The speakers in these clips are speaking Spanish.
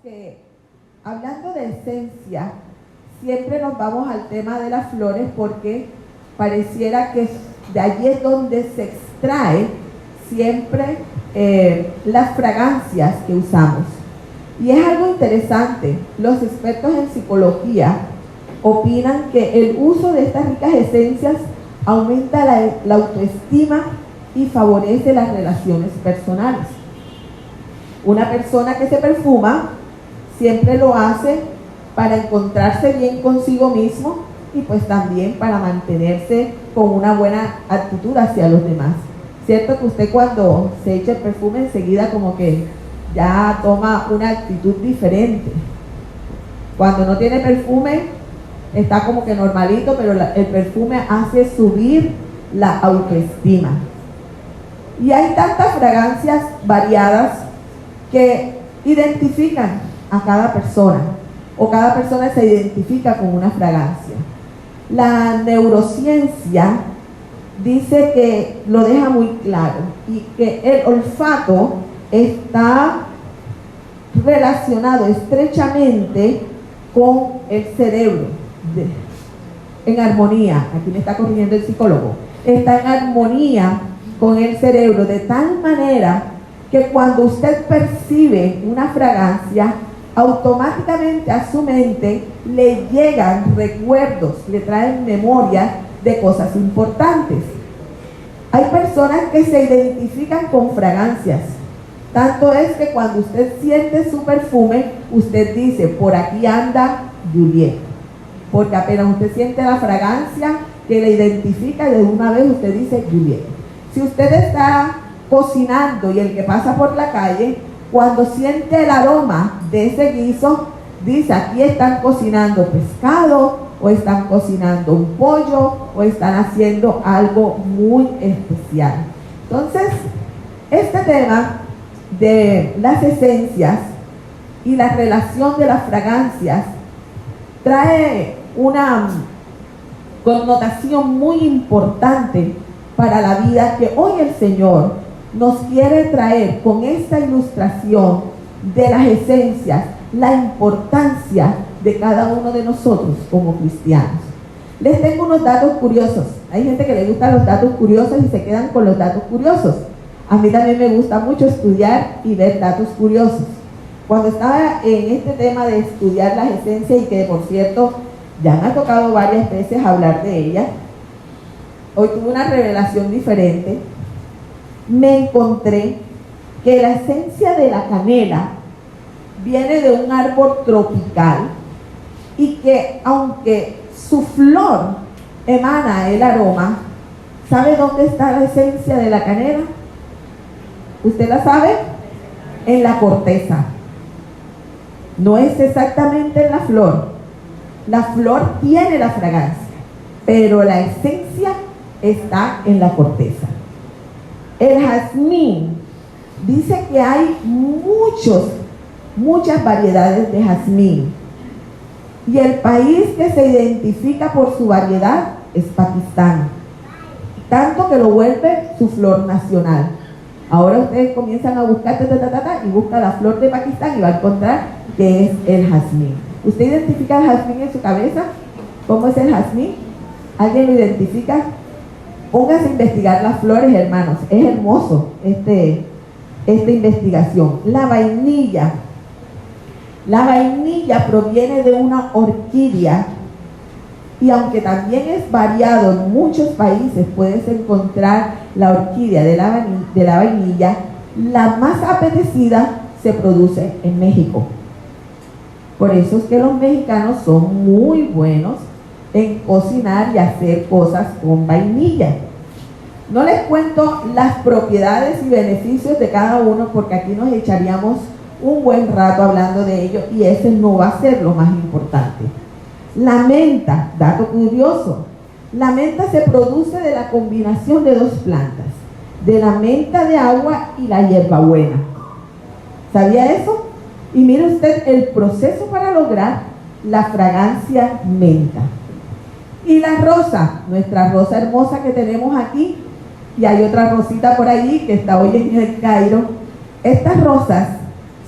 que hablando de esencia, siempre nos vamos al tema de las flores porque pareciera que de allí es donde se extrae siempre las fragancias que usamos. Y es algo interesante, los expertos en psicología opinan que el uso de estas ricas esencias aumenta la autoestima y favorece las relaciones personales. Una persona que se perfuma siempre lo hace para encontrarse bien consigo mismo y pues también para mantenerse con una buena actitud hacia los demás. Cierto que usted cuando se echa el perfume enseguida como que ya toma una actitud diferente. Cuando no tiene perfume está como que normalito, pero el perfume hace subir la autoestima. Y hay tantas fragancias variadas que identifican a cada persona, o cada persona se identifica con una fragancia. La neurociencia dice que lo deja muy claro y que el olfato está relacionado estrechamente con el cerebro, en armonía. Aquí me está corrigiendo el psicólogo. Está en armonía con el cerebro de tal manera que cuando usted percibe una fragancia, automáticamente a su mente le llegan recuerdos, le traen memorias de cosas importantes. Hay personas que se identifican con fragancias. Tanto es que cuando usted siente su perfume, usted dice, por aquí anda Juliet. Porque apenas usted siente la fragancia que le identifica, de una vez usted dice Juliet. Si usted está cocinando y el que pasa por la calle, cuando siente el aroma de ese guiso, dice, aquí están cocinando pescado, o están cocinando un pollo, o están haciendo algo muy especial. Entonces, este tema de las esencias y la relación de las fragancias trae una connotación muy importante para la vida que hoy el Señor nos quiere traer con esta ilustración de las esencias, la importancia de cada uno de nosotros como cristianos. Les tengo unos datos curiosos. Hay gente que le gustan los datos curiosos y se quedan con los datos curiosos. A mí también me gusta mucho estudiar y ver datos curiosos. Cuando estaba en este tema de estudiar las esencias, y que por cierto ya me ha tocado varias veces hablar de ellas, hoy tuve una revelación diferente. Me encontré que la esencia de la canela viene de un árbol tropical y que aunque su flor emana el aroma, ¿sabe dónde está la esencia de la canela? ¿Usted la sabe? En la corteza. No es exactamente en la flor. La flor tiene la fragancia, pero la esencia está en la corteza. El jazmín, dice que hay muchas variedades de jazmín. Y el país que se identifica por su variedad es Pakistán. Tanto que lo vuelve su flor nacional. Ahora ustedes comienzan a buscar y buscan la flor de Pakistán y va a encontrar que es el jazmín. ¿Usted identifica el jazmín en su cabeza? ¿Cómo es el jazmín? ¿Alguien lo identifica? Pónganse a investigar las flores, hermanos. Es hermoso esta investigación. La vainilla. La vainilla proviene de una orquídea y aunque también es variado en muchos países, puedes encontrar la orquídea de la vainilla, la más apetecida se produce en México. Por eso es que los mexicanos son muy buenos en cocinar y hacer cosas con vainilla. No les cuento las propiedades y beneficios de cada uno porque aquí nos echaríamos un buen rato hablando de ello y ese no va a ser lo más importante. La menta, dato curioso, la menta se produce de la combinación de dos plantas, de la menta de agua y la hierbabuena. ¿Sabía eso? Y mire usted el proceso para lograr la fragancia menta. Y la rosa, nuestra rosa hermosa que tenemos aquí, y hay otra rosita por ahí que está hoy en el Cairo. Estas rosas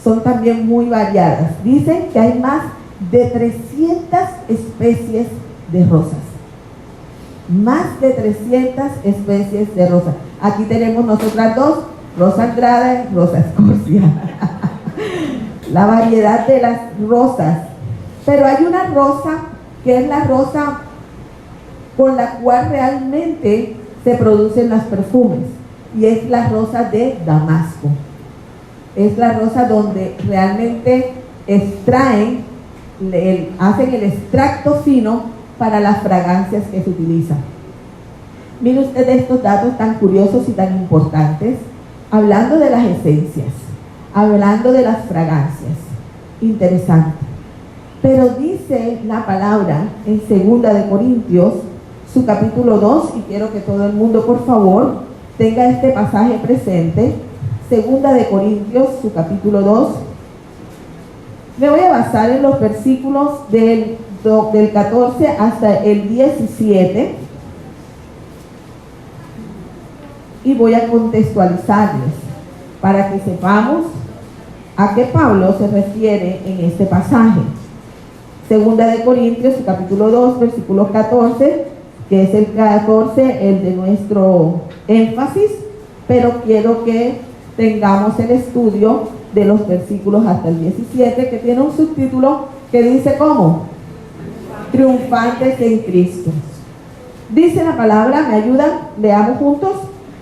son también muy variadas. Dicen que hay más de 300 especies de rosas. Más de 300 especies de rosas. Aquí tenemos nosotras dos, rosa andrada y rosa escocia. La variedad de las rosas. Pero hay una rosa que es la rosa con la cual realmente se producen los perfumes, y es la rosa de Damasco. Es la rosa donde realmente extraen, hacen el extracto fino para las fragancias que se utilizan. Mire usted estos datos tan curiosos y tan importantes, hablando de las esencias, hablando de las fragancias. Interesante. Pero dice la palabra en 2 de Corintios, su capítulo 2, y quiero que todo el mundo, por favor, tenga este pasaje presente. 2 de Corintios, su capítulo 2. Me voy a basar en los versículos del 14 hasta el 17 y voy a contextualizarles para que sepamos a qué Pablo se refiere en este pasaje. 2 de Corintios, capítulo 2, versículo 14, que es el 14, el de nuestro énfasis, pero quiero que tengamos el estudio de los versículos hasta el 17, que tiene un subtítulo que dice ¿cómo? Triunfantes en Cristo. Dice la palabra, ¿me ayudan? Leamos juntos.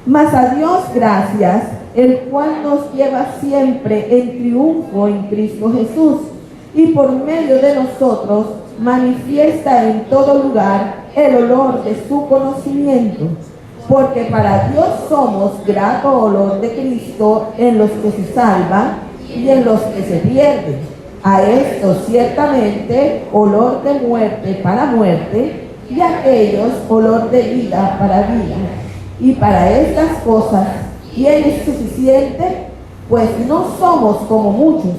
Mas a Dios gracias, el cual nos lleva siempre en triunfo en Cristo Jesús, y por medio de nosotros manifiesta en todo lugar el olor de su conocimiento, porque para Dios somos grato olor de Cristo en los que se salvan y en los que se pierden. A esto ciertamente olor de muerte para muerte, y a aquellos olor de vida para vida. Y para estas cosas, ¿quién es suficiente? Pues no somos como muchos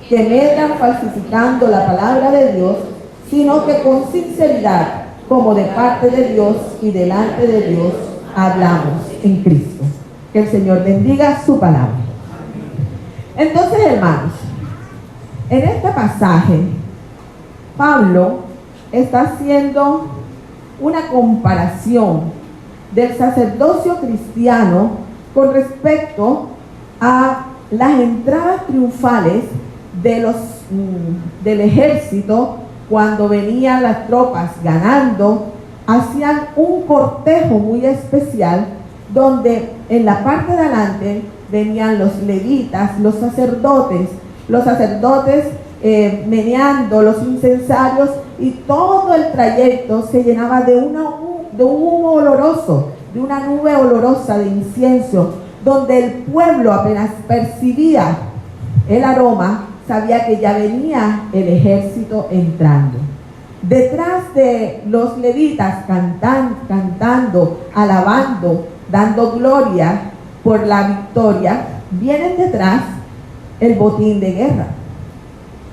que medran falsificando la palabra de Dios, sino que con sinceridad, como de parte de Dios y delante de Dios, hablamos en Cristo. Que el Señor bendiga su palabra. Entonces, hermanos, en este pasaje, Pablo está haciendo una comparación del sacerdocio cristiano con respecto a las entradas triunfales del ejército. Cuando venían las tropas ganando, hacían un cortejo muy especial donde en la parte de adelante venían los levitas, los sacerdotes meneando los incensarios, y todo el trayecto se llenaba de un humo oloroso, de una nube olorosa de incienso, donde el pueblo apenas percibía el aroma, sabía que ya venía el ejército entrando. Detrás de los levitas cantando, alabando, dando gloria por la victoria, vienen detrás el botín de guerra.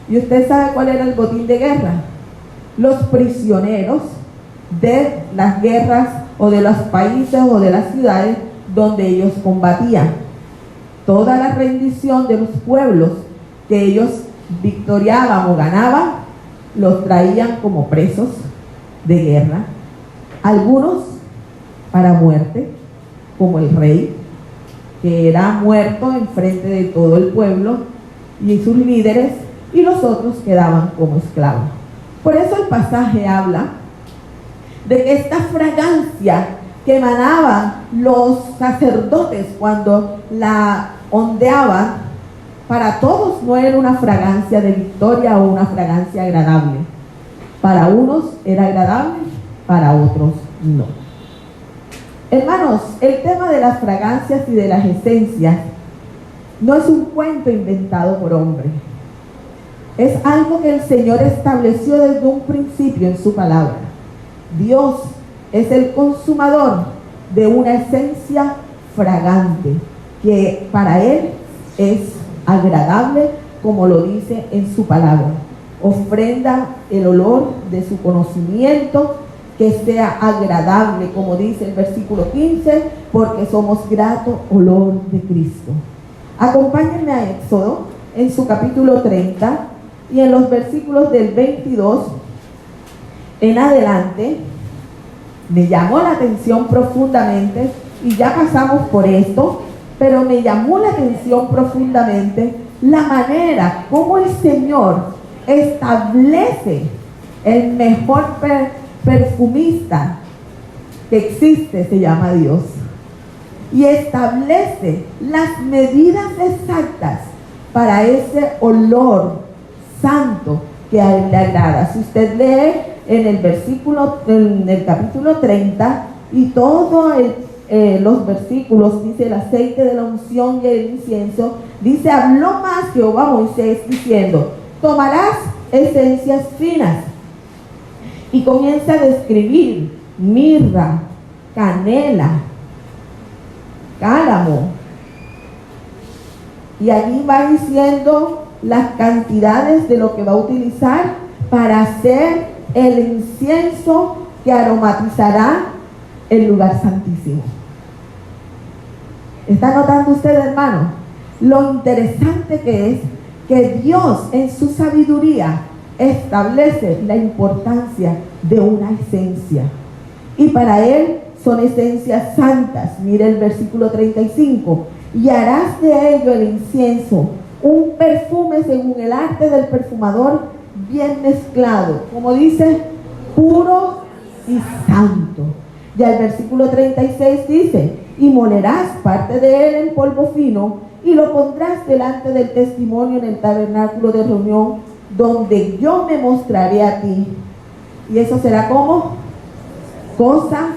¿Y usted sabe cuál era el botín de guerra? Los prisioneros de las guerras o de los países o de las ciudades donde ellos combatían. Toda la rendición de los pueblos que ellos victoriaban o ganaban, los traían como presos de guerra, algunos para muerte, como el rey, que era muerto en frente de todo el pueblo y sus líderes, y los otros quedaban como esclavos. Por eso el pasaje habla de que esta fragancia que emanaban los sacerdotes cuando la ondeaban, para todos no era una fragancia de victoria o una fragancia agradable. Para unos era agradable, para otros no. Hermanos, el tema de las fragancias y de las esencias no es un cuento inventado por hombre. Es algo que el Señor estableció desde un principio en su palabra. Dios es el consumador de una esencia fragante que para Él es agradable, como lo dice en su palabra. Ofrenda el olor de su conocimiento, que sea agradable, como dice el versículo 15, porque somos grato olor de Cristo. Acompáñenme a Éxodo, en su capítulo 30 y en los versículos del 22 en adelante, me llamó la atención profundamente, y ya pasamos por esto, pero me llamó la atención profundamente la manera como el Señor establece el mejor perfumista que existe, se llama Dios, y establece las medidas exactas para ese olor santo que a Él le agrada. Si usted lee en el capítulo 30 y todos los versículos, dice el aceite de la unción y el incienso, dice, habló más Jehová a Moisés diciendo, tomarás esencias finas, y comienza a describir mirra, canela, cálamo, y allí va diciendo las cantidades de lo que va a utilizar para hacer el incienso que aromatizará el lugar santísimo. ¿Está notando usted, hermano, lo interesante que es que Dios en su sabiduría establece la importancia de una esencia? Y para Él son esencias santas. Mire el versículo 35. Y harás de ello el incienso, un perfume según el arte del perfumador, bien mezclado, como dice, puro y santo. Ya el versículo 36 dice, y molerás parte de él en polvo fino, y lo pondrás delante del testimonio en el tabernáculo de reunión, donde yo me mostraré a ti. Y eso será como cosa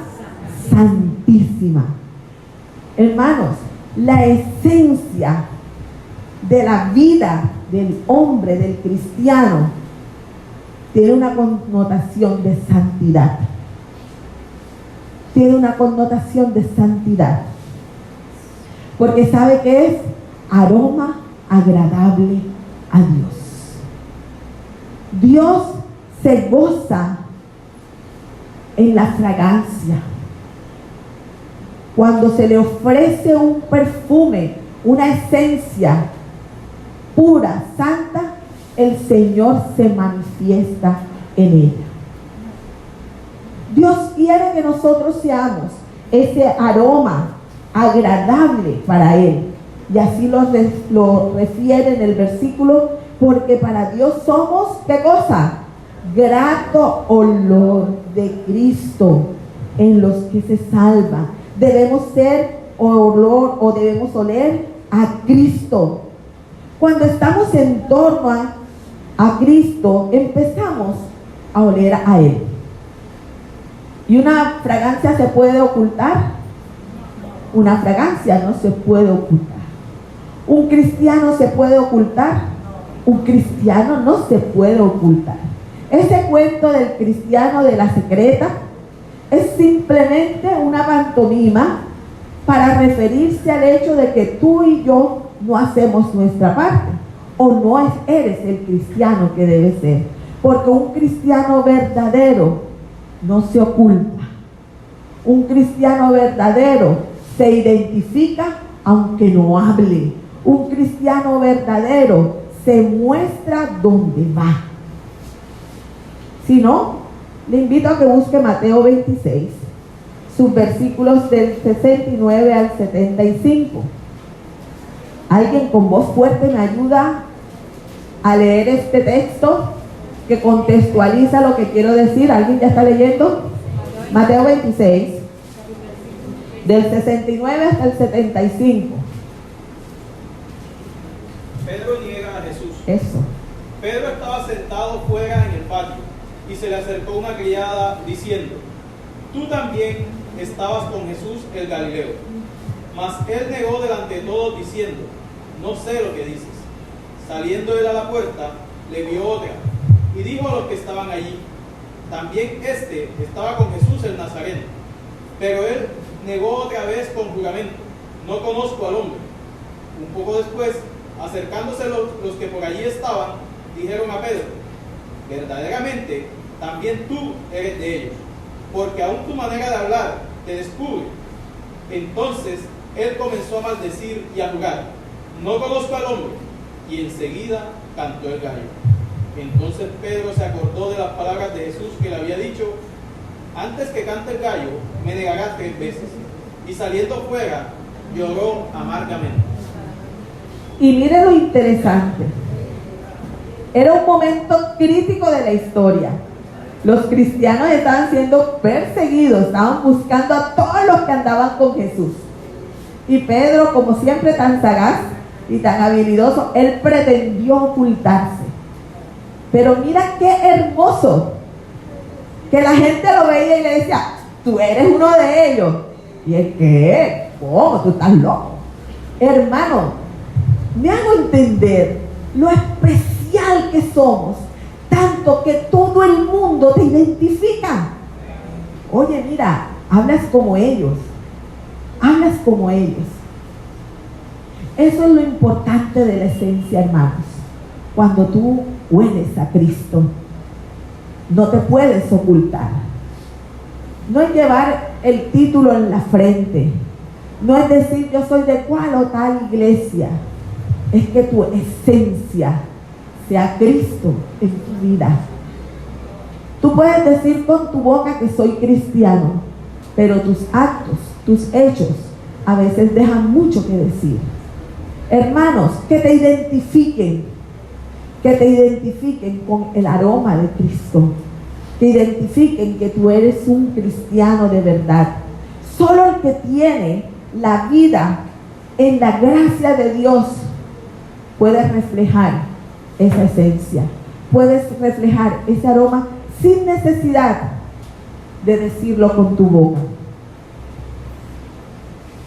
santísima. Hermanos, la esencia de la vida del hombre, del cristiano, tiene una connotación de santidad. Tiene una connotación de santidad. Porque sabe que es aroma agradable a Dios. Dios se goza en la fragancia. Cuando se le ofrece un perfume, una esencia pura, santa, el Señor se manifiesta en ella. Dios quiere que nosotros seamos ese aroma agradable para Él. Y así lo refiere en el versículo, porque para Dios somos, ¿qué cosa? Grato olor de Cristo en los que se salvan. Debemos ser olor o debemos oler a Cristo. Cuando estamos en torno a Cristo, empezamos a oler a Él. ¿Y una fragancia se puede ocultar? Una fragancia no se puede ocultar. ¿Un cristiano se puede ocultar? Un cristiano no se puede ocultar. Ese cuento del cristiano de la secreta es simplemente una pantomima para referirse al hecho de que tú y yo no hacemos nuestra parte, o no eres el cristiano que debe ser, porque un cristiano verdadero no se oculta. Un cristiano verdadero se identifica aunque no hable. Un cristiano verdadero se muestra donde va. Si no, le invito a que busque Mateo 26, sus versículos del 69 al 75. ¿Alguien con voz fuerte me ayuda a leer este texto que contextualiza lo que quiero decir? ¿Alguien ya está leyendo? Mateo 26, del 69 hasta el 75. Pedro niega a Jesús. Eso. Pedro estaba sentado fuera en el patio y se le acercó una criada diciendo, tú también estabas con Jesús el Galileo. Mas él negó delante de todos diciendo, no sé lo que dices. Saliendo él a la puerta, le vio otra y dijo a los que estaban allí, también este estaba con Jesús el Nazareno. Pero él negó otra vez con juramento, no conozco al hombre. Un poco después, acercándose los que por allí estaban, dijeron a Pedro, verdaderamente también tú eres de ellos, porque aún tu manera de hablar te descubre. Entonces él comenzó a maldecir y a jurar, no conozco al hombre. y enseguida cantó el gallo. Entonces Pedro se acordó de las palabras de Jesús que le había dicho: antes que cante el gallo, me negarás 3 veces. Y saliendo fuera, lloró amargamente. Y mire lo interesante. Era un momento crítico de la historia. Los cristianos estaban siendo perseguidos, estaban buscando a todos los que andaban con Jesús. Y Pedro, como siempre tan sagaz y tan habilidoso, él pretendió ocultarse. Pero mira qué hermoso, que la gente lo veía y le decía: tú eres uno de ellos. ¿Y el qué? ¿Cómo? ¿Tú estás loco? Hermano, me hago entender lo especial que somos, tanto que todo el mundo te identifica. Oye, mira, hablas como ellos, hablas como ellos. Eso es lo importante de la esencia, hermanos. Cuando tú hueles a Cristo, no te puedes ocultar. No es llevar el título en la frente, no es decir yo soy de cual o tal iglesia. Es que tu esencia sea Cristo en tu vida. Tú puedes decir con tu boca que soy cristiano, pero tus actos, tus hechos, a veces dejan mucho que decir. Hermanos, que te identifiquen con el aroma de Cristo, que identifiquen que tú eres un cristiano de verdad. Solo el que tiene la vida en la gracia de Dios puede reflejar esa esencia, puedes reflejar ese aroma sin necesidad de decirlo con tu boca.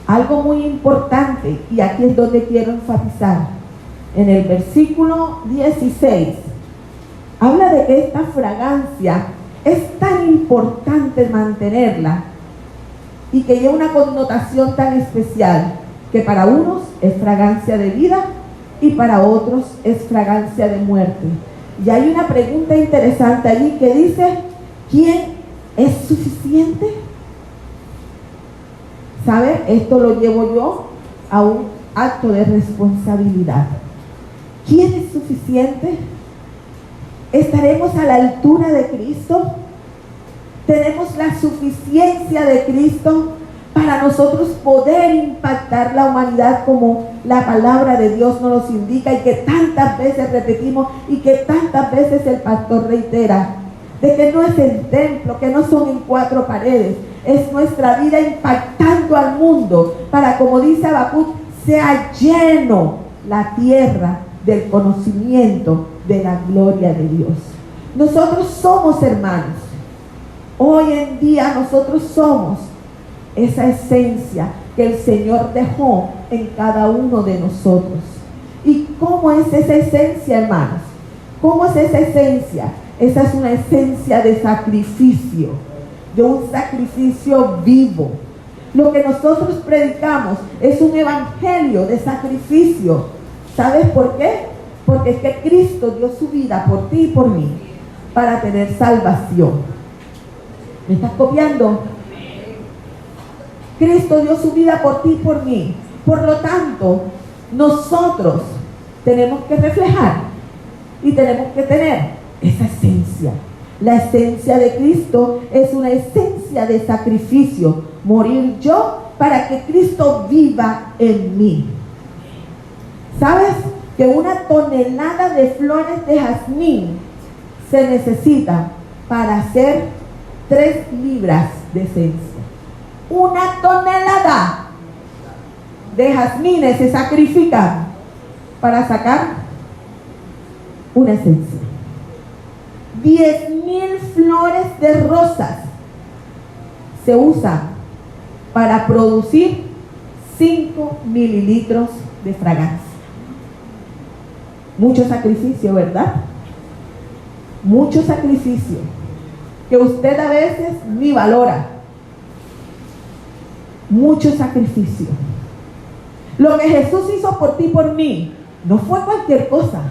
Algo muy importante, y aquí es donde quiero enfatizar, en el versículo 16, habla de que esta fragancia es tan importante mantenerla y que lleva una connotación tan especial, que para unos es fragancia de vida y para otros es fragancia de muerte. Y hay una pregunta interesante allí que dice: ¿quién es suficiente? ¿Sabe? Esto lo llevo yo a un acto de responsabilidad. ¿Quién es suficiente? ¿Estaremos a la altura de Cristo? ¿Tenemos la suficiencia de Cristo para nosotros poder impactar la humanidad como la palabra de Dios nos los indica y que tantas veces repetimos y que tantas veces el pastor reitera? De que no es el templo, que no son en 4 paredes, es nuestra vida impactando al mundo para, como dice Habacuc, sea lleno la tierra del conocimiento de la gloria de Dios. Nosotros somos, hermanos, hoy en día nosotros somos esa esencia que el Señor dejó en cada uno de nosotros. ¿Y cómo es esa esencia, hermanos? ¿Cómo es esa esencia? Esa es una esencia de sacrificio, de un sacrificio vivo. Lo que nosotros predicamos es un evangelio de sacrificio. ¿Sabes por qué? Porque es que Cristo dio su vida por ti y por mí para tener salvación. ¿Me estás copiando? Cristo dio su vida por ti y por mí. Por lo tanto, nosotros tenemos que reflejar y tenemos que tener esa esencia. La esencia de Cristo es una esencia de sacrificio. Morir yo para que Cristo viva en mí. ¿Sabes que 1 tonelada de flores de jazmín se necesita para hacer 3 libras de esencia? 1 tonelada de jazmines se sacrifican para sacar una esencia. 10,000 flores de rosas se usan para producir 5 mililitros de fragancia. Mucho sacrificio, ¿verdad? Mucho sacrificio que usted a veces ni valora. Mucho sacrificio. Lo que Jesús hizo por ti y por mí no fue cualquier cosa.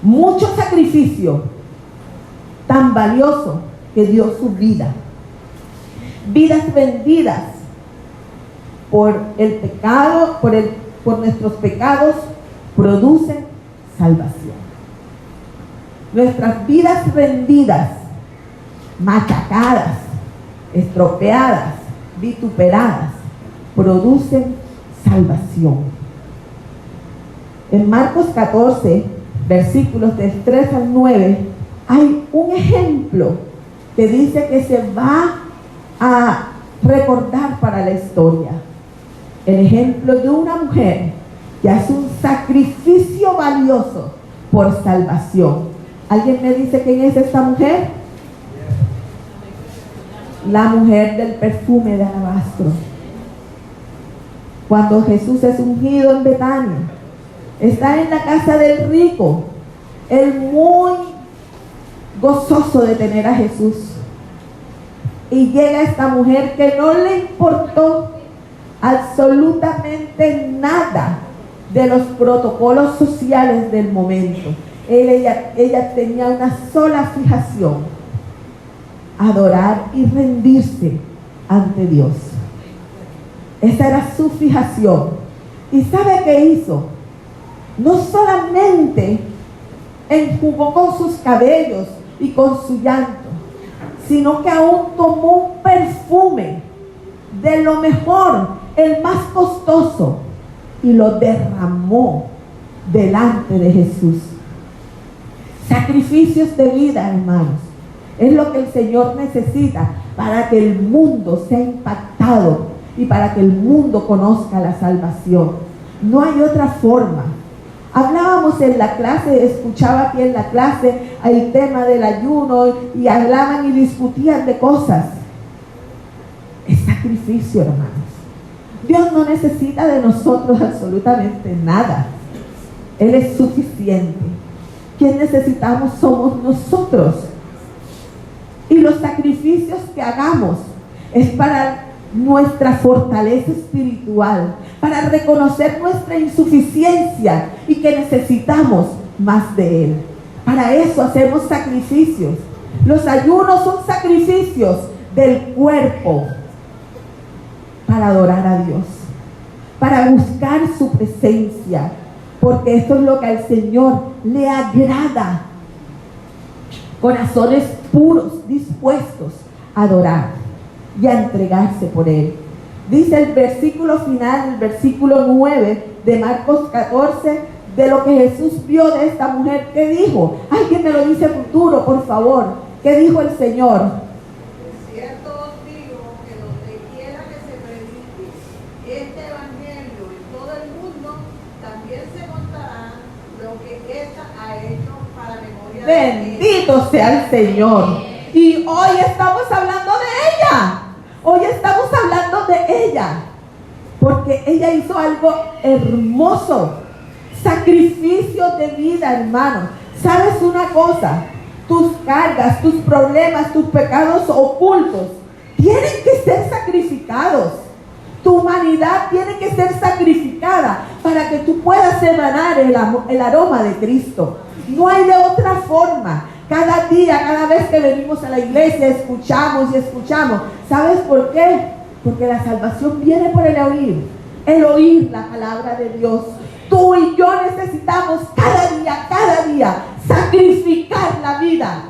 Mucho sacrificio, tan valioso que dio su vida. Vidas vendidas por el pecado, por nuestros pecados, producen salvación. Nuestras vidas rendidas, machacadas, estropeadas, vituperadas, producen salvación. En Marcos 14, versículos del 3 al 9, hay un ejemplo que dice que se va a recordar para la historia. El ejemplo de una mujer que hace un sacrificio valioso por salvación. ¿Alguien me dice quién es esta mujer? La mujer del perfume de alabastro. Cuando Jesús es ungido en Betania, está en la casa del rico, él muy gozoso de tener a Jesús. Y llega esta mujer que no le importó absolutamente nada de los protocolos sociales del momento. Ella tenía una sola fijación: adorar y rendirse ante Dios. Esa era su fijación. ¿Y sabe qué hizo? No solamente enjugó con sus cabellos y con su llanto, sino que aún tomó un perfume de lo mejor, el más costoso, y lo derramó delante de Jesús. Sacrificios de vida, hermanos, es lo que el Señor necesita para que el mundo sea impactado y para que el mundo conozca la salvación. No hay otra forma. Hablábamos en la clase, escuchaba aquí en la clase el tema del ayuno y hablaban y discutían de cosas. Es sacrificio, hermanos. Dios no necesita de nosotros absolutamente nada. Él es suficiente. Quien necesitamos somos nosotros. Y los sacrificios que hagamos es para nuestra fortaleza espiritual, para reconocer nuestra insuficiencia y que necesitamos más de Él. Para eso hacemos sacrificios. Los ayunos son sacrificios del cuerpo para adorar a Dios, para buscar su presencia, porque esto es lo que al Señor le agrada. Corazones puros, dispuestos a adorar y a entregarse por Él. Dice el versículo final, el versículo 9 de Marcos 14, de lo que Jesús vio de esta mujer. ¿Qué dijo? Alguien me lo dice futuro, por favor. ¿Qué dijo el Señor? De cierto os digo que donde quiera que se predique este evangelio en todo el mundo, también se contará lo que ésta ha hecho para memoria de Él. Bendito sea el Señor. Y hoy estamos hablando de ella. Hoy estamos hablando de ella, porque ella hizo algo hermoso, sacrificio de vida, hermano. ¿Sabes una cosa? Tus cargas, tus problemas, tus pecados ocultos tienen que ser sacrificados. Tu humanidad tiene que ser sacrificada para que tú puedas emanar el aroma de Cristo. No hay de otra forma. Cada día, cada vez que venimos a la iglesia, escuchamos y escuchamos. ¿Sabes por qué? Porque la salvación viene por el oír la palabra de Dios. Tú y yo necesitamos cada día, sacrificar la vida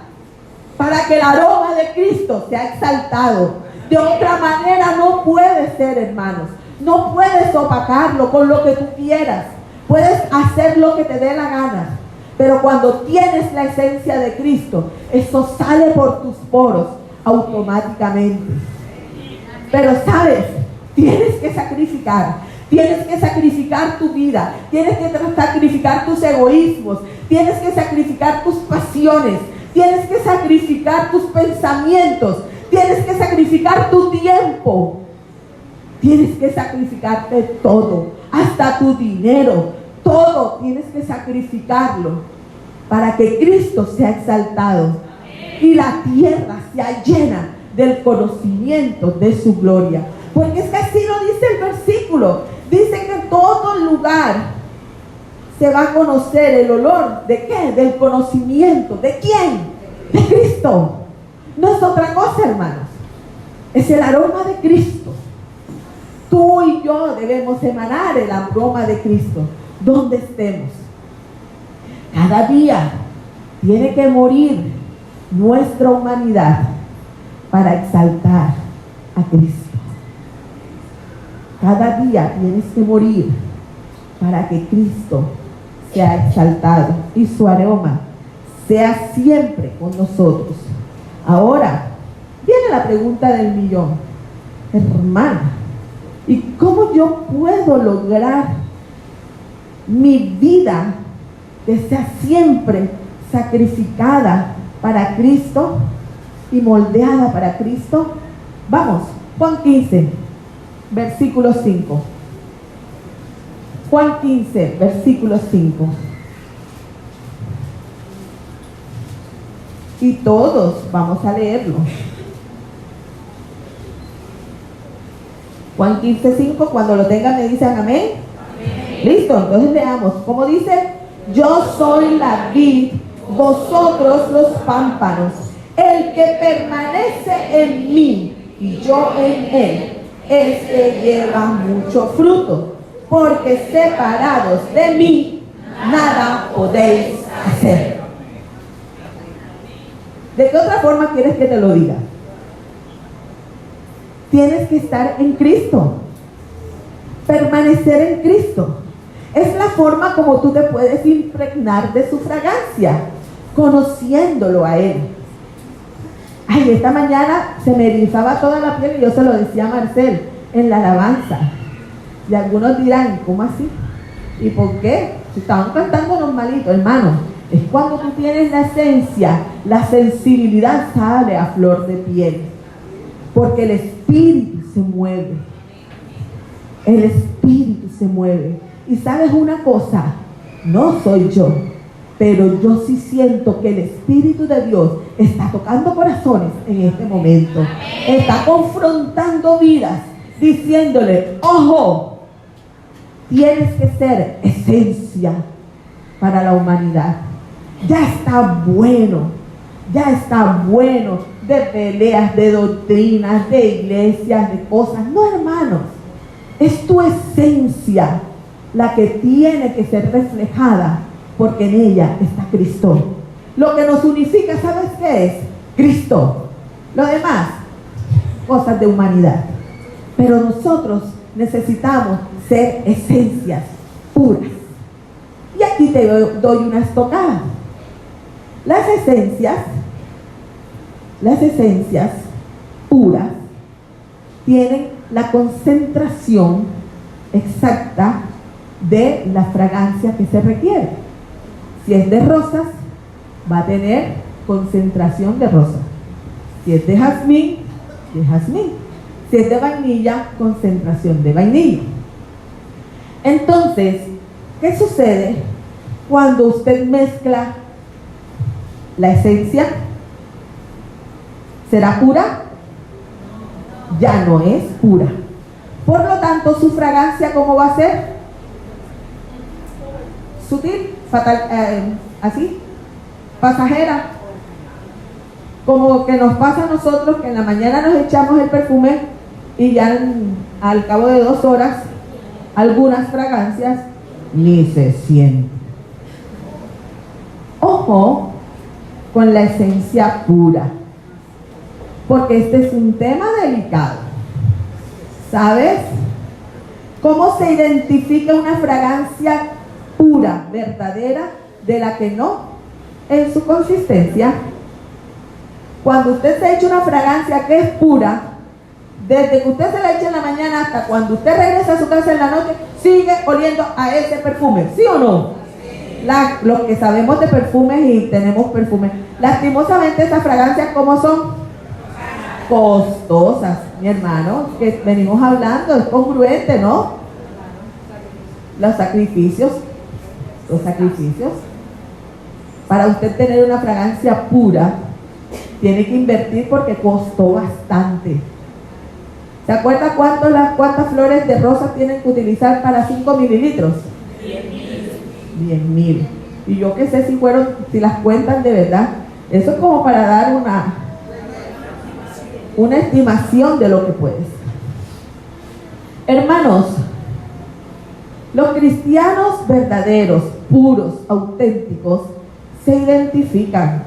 para que el aroma de Cristo sea exaltado. De otra manera no puede ser, hermanos. No puedes opacarlo con lo que tú quieras. Puedes hacer lo que te dé la gana. Pero cuando tienes la esencia de Cristo, eso sale por tus poros automáticamente. Pero sabes, tienes que sacrificar tu vida, tienes que sacrificar tus egoísmos, tienes que sacrificar tus pasiones, tienes que sacrificar tus pensamientos, tienes que sacrificar tu tiempo, tienes que sacrificarte todo, hasta tu dinero. Todo tienes que sacrificarlo para que Cristo sea exaltado y la tierra sea llena del conocimiento de su gloria. Porque es que así lo dice el versículo. Dice que en todo lugar se va a conocer el olor ¿de qué? Del conocimiento. ¿De quién? De Cristo. No es otra cosa, hermanos. Es el aroma de Cristo. Tú y yo debemos emanar el aroma de Cristo donde estemos. Cada día tiene que morir nuestra humanidad para exaltar a Cristo. Cada día tienes que morir para que Cristo sea exaltado y su aroma sea siempre con nosotros. Ahora viene la pregunta del millón. Hermana, ¿y cómo yo puedo lograr mi vida que sea siempre sacrificada para Cristo y moldeada para Cristo? Vamos, Juan 15, versículo 5. Juan 15, versículo 5. Y todos vamos a leerlo. Juan 15, 5, cuando lo tengan me dicen amén. Amén. Listo, entonces leamos. ¿Cómo dice? Yo soy la vid, vosotros los pámpanos. El que permanece en mí y yo en él, este lleva mucho fruto, porque separados de mí nada podéis hacer. ¿De qué otra forma quieres que te lo diga? Tienes que estar en Cristo, permanecer en Cristo. Es la forma como tú te puedes impregnar de su fragancia, conociéndolo a Él. Ay, esta mañana se me erizaba toda la piel y yo se lo decía a Marcel en la alabanza. Y algunos dirán, ¿cómo así? ¿Y por qué? Si estaban cantando normalito, hermano. Es cuando tú tienes la esencia, la sensibilidad sale a flor de piel. Porque el espíritu se mueve. El espíritu se mueve. Y sabes una cosa, no soy yo, pero yo sí siento que el Espíritu de Dios está tocando corazones en este momento. Está confrontando vidas, diciéndole, ojo, tienes que ser esencia para la humanidad. Ya está bueno de peleas, de doctrinas, de iglesias, de cosas. No, hermanos, es tu esencia la que tiene que ser reflejada, porque en ella está Cristo. Lo que nos unifica, ¿sabes qué es? Cristo. Lo demás, cosas de humanidad. Pero nosotros necesitamos ser esencias puras. Y aquí te doy una estocada. Las esencias puras tienen la concentración exacta de la fragancia que se requiere. Si es de rosas, va a tener concentración de rosa. Si es de jazmín, de jazmín. Si es de vainilla, concentración de vainilla. Entonces, ¿qué sucede cuando usted mezcla la esencia? ¿Será pura? Ya no es pura. Por lo tanto, su fragancia, ¿cómo va a ser? Sutil, fatal, así, pasajera. Como que nos pasa a nosotros, que en la mañana nos echamos el perfume y ya al cabo de 2 horas, algunas fragancias ni se sienten. Ojo con la esencia pura, porque este es un tema delicado. ¿Sabes? ¿Cómo se identifica una fragancia pura, verdadera, de la que no? En su consistencia. Cuando usted se echa una fragancia que es pura, desde que usted se la echa en la mañana hasta cuando usted regresa a su casa en la noche, sigue oliendo a ese perfume, ¿sí o no? Los que sabemos de perfumes y tenemos perfumes, lastimosamente esas fragancias, ¿cómo son? Costosas, mi hermano, que venimos hablando, es congruente, ¿no? Los sacrificios. Para usted tener una fragancia pura, tiene que invertir porque costó bastante. ¿Se acuerda cuántas flores de rosas tienen que utilizar para 5 mililitros? 10,000. Y yo qué sé si las cuentan de verdad. Eso es como para dar una estimación de lo que puedes. Hermanos, los cristianos verdaderos, puros, auténticos, se identifican.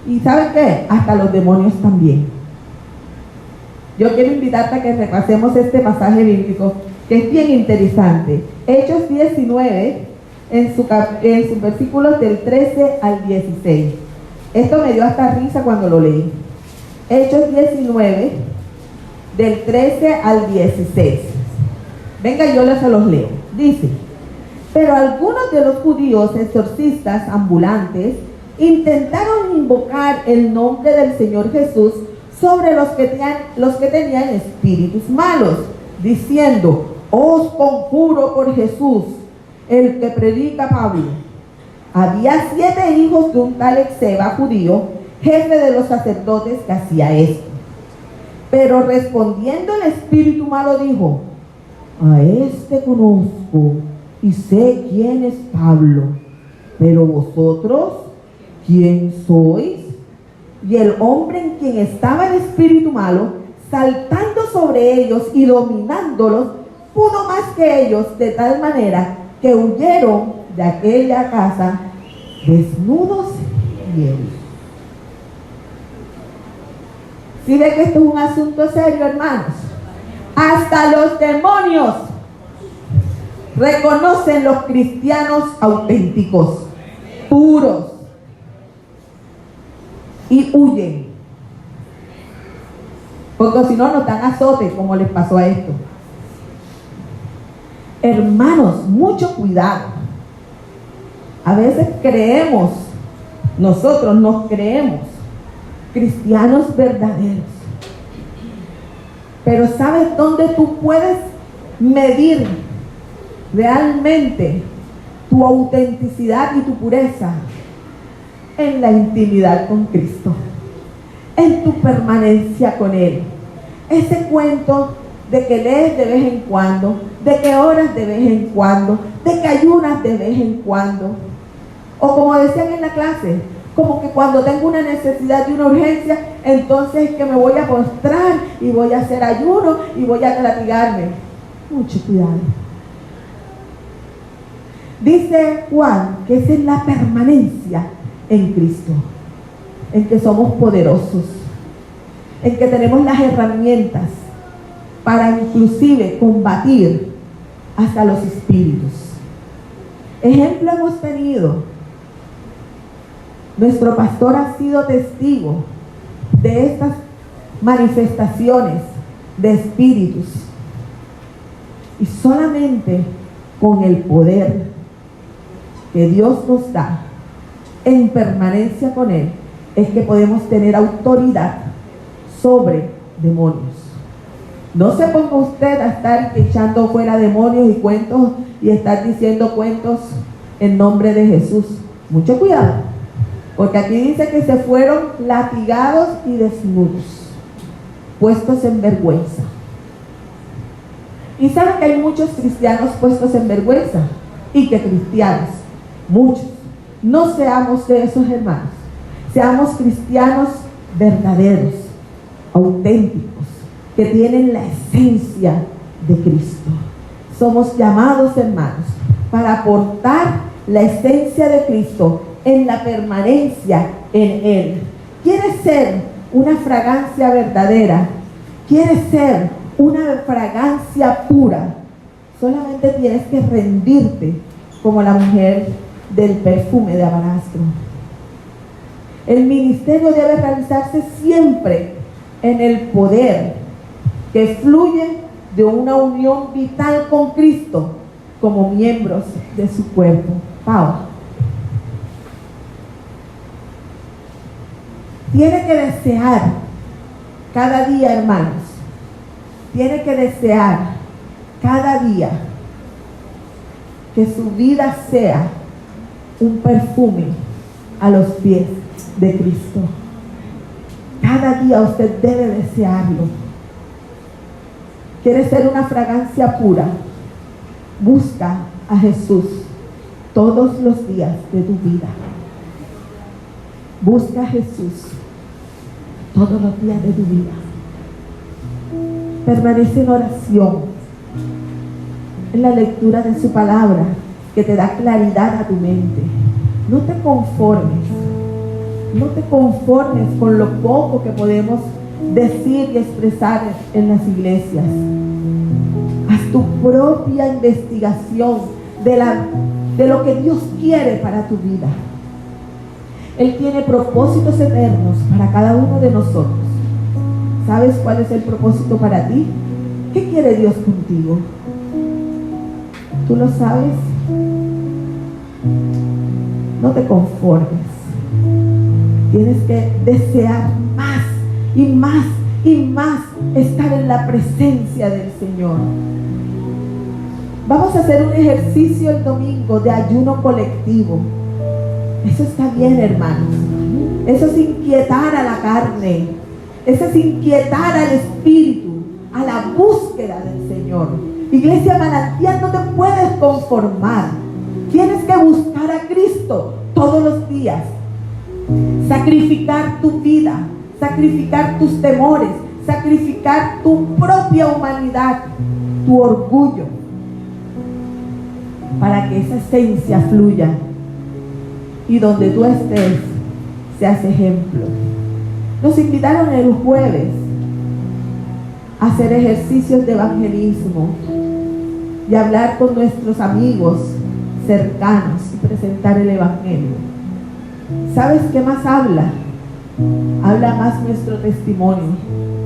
¿Y saben qué? Hasta los demonios también. Yo quiero invitarte a que repasemos este pasaje bíblico, que es bien interesante. Hechos 19, en sus versículos del 13 al 16. Esto me dio hasta risa cuando lo leí. Hechos 19, del 13 al 16. Venga, yo se los leo. Dice: pero algunos de los judíos exorcistas ambulantes intentaron invocar el nombre del Señor Jesús sobre los que tenían espíritus malos, diciendo: os conjuro por Jesús, el que predica Pablo. Había 7 hijos de un tal Exeba judío, jefe de los sacerdotes, que hacía esto. Pero respondiendo el espíritu malo dijo: a este conozco y sé quién es Pablo, pero vosotros, ¿quién sois? Y el hombre en quien estaba el espíritu malo, saltando sobre ellos y dominándolos, pudo más que ellos, de tal manera que huyeron de aquella casa desnudos y heridos. ¿Sí ve que esto es un asunto serio, hermanos? Hasta los demonios reconocen los cristianos auténticos, puros, y huyen, porque si no nos dan azote, como les pasó a esto. Hermanos, mucho cuidado. A veces nosotros nos creemos cristianos verdaderos, pero ¿sabes dónde tú puedes medir realmente tu autenticidad y tu pureza? En la intimidad con Cristo, en tu permanencia con Él. Ese cuento de que lees de vez en cuando, de que oras de vez en cuando, de que ayunas de vez en cuando, o como decían en la clase, como que cuando tengo una necesidad y una urgencia, entonces que me voy a postrar y voy a hacer ayuno y voy a latigarme. Mucho cuidado. Dice Juan que esa es la permanencia en Cristo, en que somos poderosos, en que tenemos las herramientas para inclusive combatir hasta los espíritus. Ejemplo hemos tenido. Nuestro pastor ha sido testigo de estas manifestaciones de espíritus, y solamente con el poder que Dios nos da en permanencia con Él es que podemos tener autoridad sobre demonios. No se ponga usted a estar echando fuera demonios y cuentos y estar diciendo cuentos en nombre de Jesús. Mucho cuidado, porque aquí dice que se fueron latigados y desnudos, puestos en vergüenza. Y saben que hay muchos cristianos puestos en vergüenza, y que cristianos, muchos. No seamos de esos, hermanos. Seamos cristianos verdaderos, auténticos, que tienen la esencia de Cristo. Somos llamados, hermanos, para aportar la esencia de Cristo en la permanencia en Él. ¿Quieres ser una fragancia verdadera? ¿Quieres ser una fragancia pura? Solamente tienes que rendirte como la mujer del perfume de alabastro. El ministerio debe realizarse siempre en el poder que fluye de una unión vital con Cristo como miembros de su cuerpo. Pau. Tiene que desear cada día, hermanos, tiene que desear cada día que su vida sea un perfume a los pies de Cristo. Cada día usted debe desearlo. ¿Quiere ser una fragancia pura? Busca a Jesús todos los días de tu vida. Busca a Jesús todos los días de tu vida. Permanece en oración, en la lectura de su palabra, que te da claridad a tu mente. No te conformes. No te conformes con lo poco que podemos decir y expresar en las iglesias. Haz tu propia investigación de lo que Dios quiere para tu vida. Él tiene propósitos eternos para cada uno de nosotros. ¿Sabes cuál es el propósito para ti? ¿Qué quiere Dios contigo? ¿Tú lo sabes? No te conformes. Tienes que desear más y más y más estar en la presencia del Señor. Vamos a hacer un ejercicio el domingo de ayuno colectivo. Eso está bien, hermanos. Eso es inquietar a la carne. Eso es inquietar al espíritu, a la búsqueda del Señor. Iglesia Manantial, no te puedes conformar. Tienes que buscar a Cristo todos los días. Sacrificar tu vida, sacrificar tus temores, sacrificar tu propia humanidad, tu orgullo, para que esa esencia fluya y donde tú estés seas ejemplo. Nos invitaron el jueves a hacer ejercicios de evangelismo y hablar con nuestros amigos cercanos y presentar el evangelio. ¿Sabes qué más habla? Habla más nuestro testimonio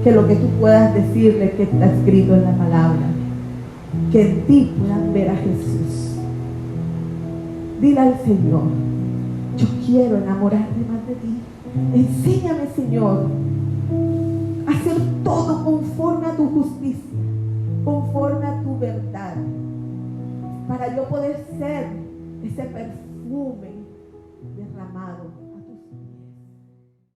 que lo que tú puedas decirle que está escrito en la palabra. Que en ti puedan ver a Jesús. Dile al Señor: yo quiero enamorarme más de ti. Enséñame, Señor, a hacer todo conforme a tu justicia, conforme a tu verdad, para yo poder ser ese perfume derramado a tus pies.